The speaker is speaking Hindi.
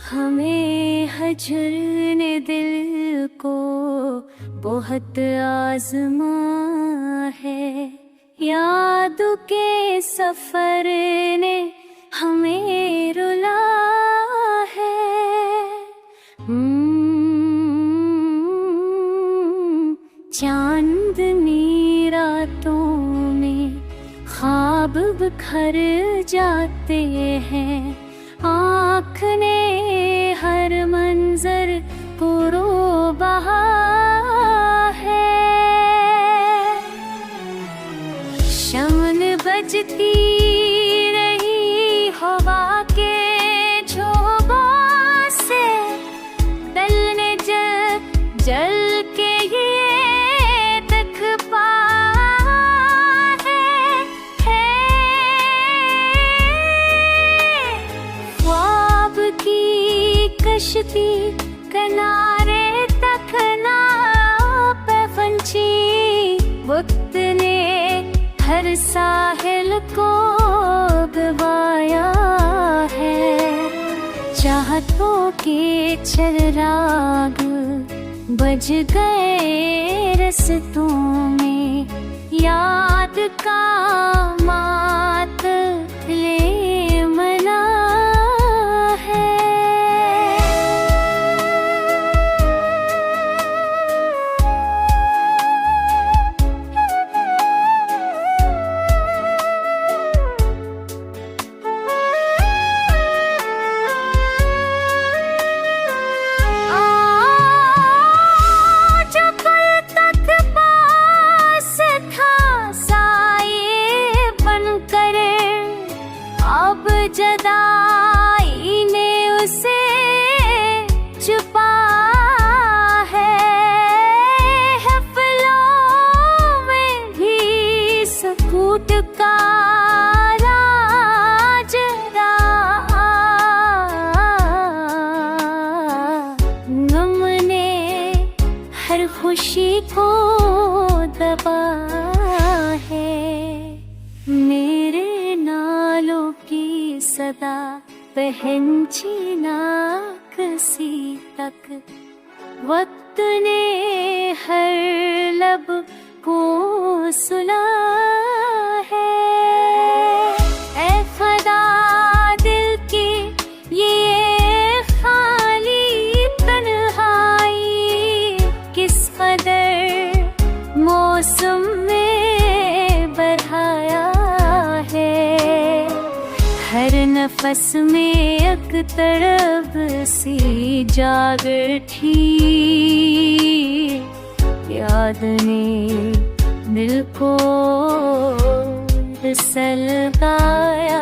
हमें हजर ने दिल को बहुत आजमा है, याद के सफर ने हमें रुला है। चांदनी रातों में ख्वाब बिखर जाते हैं, आँख ने हर मंजर को रो बहा है। शमन बजती रही हवा के झोंकों से, दिल ने जल के ये तक पाया है। ख्वाब की कश्ती किनारे तक ना पहुंची, वक्त ने हर साहिल को गवाया है। चाहतों के चिराग बज गए रस्तों में, याद का मात ले मना है। जदाई ने उसे छुपा है, हफ्लों में भी सकूत का राज रहा। गम ने हर खुशी को दबा है, मेरे नालों की सदा पहुंची ना किसी तक, वक्त ने हर लब को सुना है। ऐ खुदा दिल की ये खाली तन्हाई, किस कदर मौसम में बढ़ाया है। हर नफस में एक तरफ सी जाग उठी, याद ने दिल को सलगाया